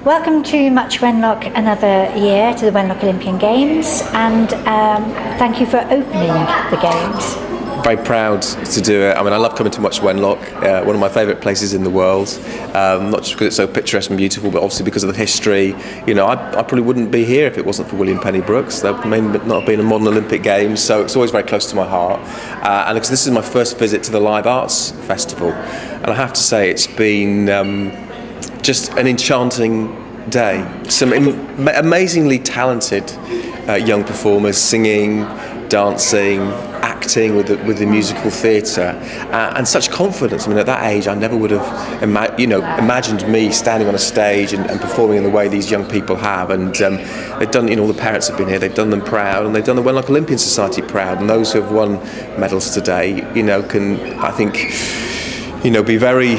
Welcome to Much Wenlock, another year to the Wenlock Olympian Games, and thank you for opening the Games. Very proud to do it. I mean, I love coming to Much Wenlock, one of my favourite places in the world. Not just because it's so picturesque and beautiful, but obviously because of the history. You know, I probably wouldn't be here if it wasn't for William Penny Brooks. There may not have been a modern Olympic Games, so it's always very close to my heart. And because this is my first visit to the Live Arts Festival, and I have to say it's been just an enchanting day. Some amazingly talented young performers singing, dancing, acting with the musical theatre, and such confidence. I mean, at that age, I never would have imagined me standing on a stage and performing in the way these young people have. And they've done, all the parents have been here. They've done them proud, and they've done the Wenlock Olympian Society proud. And those who have won medals today, can, I think, be very,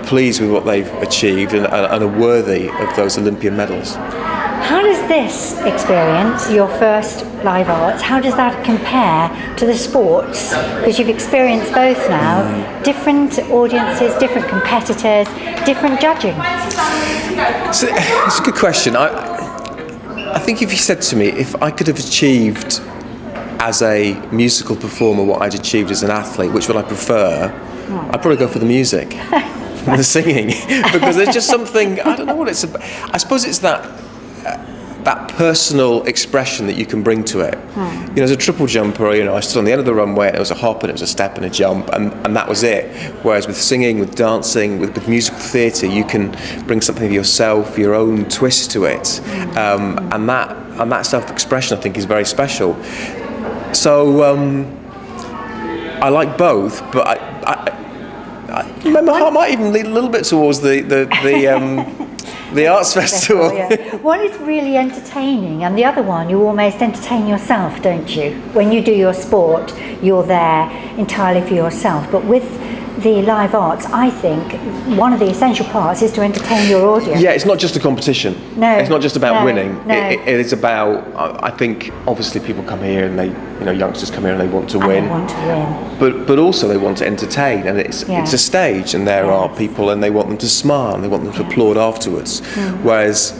pleased with what they've achieved and are worthy of those Olympian medals. How does this experience, your first Live Arts, how does that compare to the sports? Because you've experienced both now, different audiences, different competitors, different judging. So, it's a good question. I think if you said to me, if I could have achieved as a musical performer what I'd achieved as an athlete, which would I prefer? I'd probably go for the music, the singing, because there's just something, I don't know what it's about. I suppose it's that personal expression that you can bring to it. As a triple jumper, I stood on the end of the runway and it was a hop and it was a step and a jump, and that was it. Whereas with singing, with dancing, with musical theatre, you can bring something of yourself, your own twist to it, and that self-expression I think is very special. So I like both, but my heart might even lean a little bit towards the arts festival. Yeah. One is really entertaining, and the other one, you almost entertain yourself, don't you? When you do your sport, you're there entirely for yourself. But with the Live Arts, I think one of the essential parts is to entertain your audience. Yeah, it's not just a competition. No, it's not just about winning. No. It is about. I think obviously people come here and they, youngsters come here and they want to win. They want to win. But also they want to entertain, and it's a stage, and there are people, and they want them to smile, and they want them to applaud afterwards. Whereas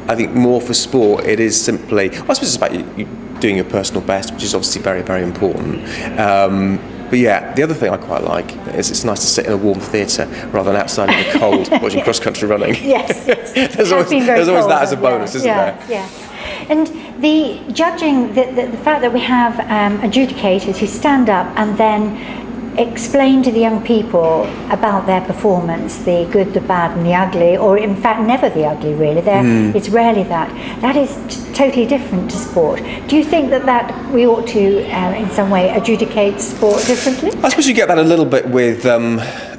I think more for sport, it is simply. I suppose it's about you doing your personal best, which is obviously very, very important. But yeah, the other thing I quite like is it's nice to sit in a warm theatre rather than outside in the cold watching cross-country running. Yes. There's always that as a bonus, isn't there? Yeah. And the judging, the fact that we have adjudicators who stand up and then explain to the young people about their performance, the good, the bad and the ugly, or in fact never the ugly really. It's rarely that. That is totally different to sport. Do you think that we ought to in some way adjudicate sport differently? I suppose you get that a little bit with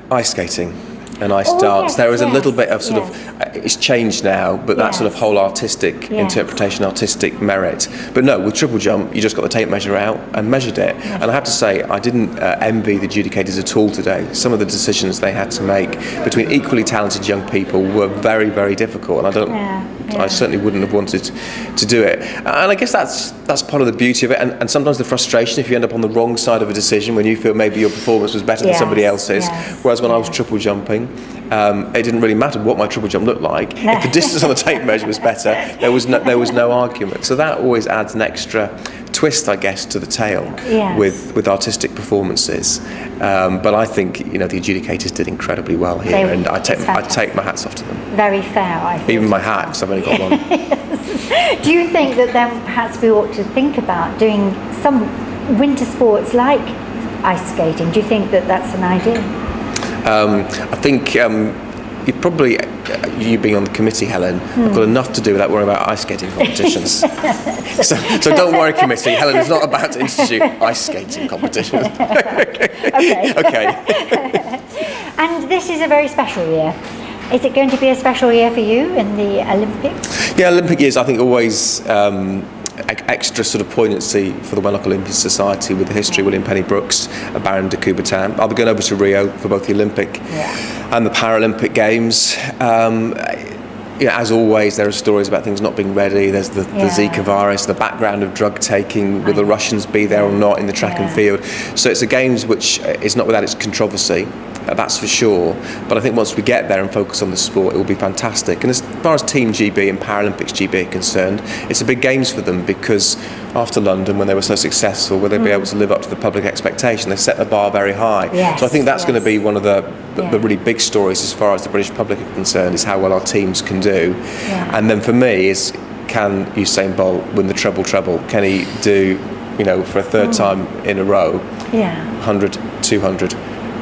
ice skating and ice dance. There is a little bit of sort of, it's changed now, but that sort of whole artistic interpretation, artistic merit. But no, with triple jump, you just got the tape measure out and measured it. And I have to say, I didn't envy the adjudicators at all today. Some of the decisions they had to make between equally talented young people were very, very difficult. And I certainly wouldn't have wanted to do it. And I guess that's part of the beauty of it. And sometimes the frustration if you end up on the wrong side of a decision when you feel maybe your performance was better than somebody else's. Whereas when I was triple jumping, it didn't really matter what my triple jump looked like. If the distance on the tape measure was better, there was no argument. So that always adds an extra twist, I guess, to the tale with artistic performances. But I think the adjudicators did incredibly well here, and I take my hats off to them. Very fair, I think. Even my hat, because I've only got one. Do you think that then perhaps we ought to think about doing some winter sports like ice skating? Do you think that that's an idea? I think you probably, you being on the committee, Helen, have got enough to do without worrying about ice skating competitions. so don't worry, committee. Helen is not about to institute ice skating competitions. Okay. And this is a very special year. Is it going to be a special year for you in the Olympics? Yeah, Olympic years I think always extra sort of poignancy for the Wenlock Olympian Society with the history of William Penny Brooks and Baron de Coubertin. I'll be going over to Rio for both the Olympic and the Paralympic Games. as always, there are stories about things not being ready. There's the Zika virus, the background of drug taking. Will the Russians be there or not in the track and field? So it's a games which is not without its controversy. That's for sure, but I think once we get there and focus on the sport, it will be fantastic. And as far as Team GB and Paralympics GB are concerned, it's a big games for them, because after London, when they were so successful, will they be able to live up to the public expectation? They set the bar very high. So I think that's going to be one of the really big stories as far as the British public are concerned, is how well our teams can do. And then for me is, can Usain Bolt win the treble? Can he do, for a third time in a row, 100, 200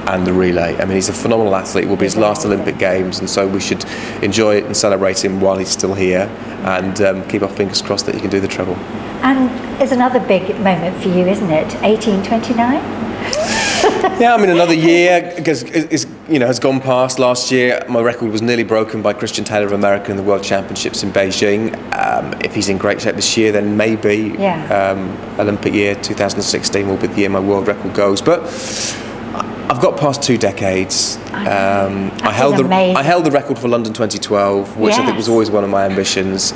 and the relay? I mean, he's a phenomenal athlete. It will be his last Olympic Games, and so we should enjoy it and celebrate him while he's still here, and keep our fingers crossed that he can do the treble. And it's another big moment for you, isn't it? 1829? Yeah, I mean, another year has gone past. Last year, my record was nearly broken by Christian Taylor of America in the World Championships in Beijing. If he's in great shape this year, then maybe Olympic year 2016 will be the year my world record goes. But I've got past 2 decades. I held the record for London 2012, which I think was always one of my ambitions.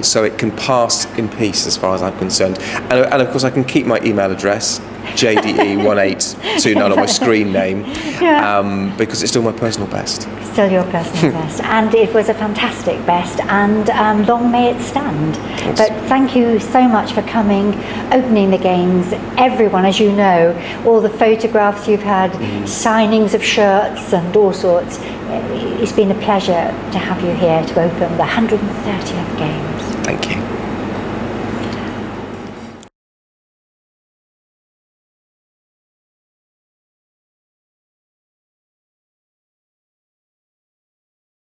So it can pass in peace as far as I'm concerned. And of course, I can keep my email address, JDE1829 on my screen name, because it's still my personal best. Still your personal best. And it was a fantastic best, and long may it stand. Thanks. But thank you so much for coming, opening the Games. Everyone, as you know, all the photographs you've had, signings of shirts and all sorts. It's been a pleasure to have you here to open the 130th Games. Thank you.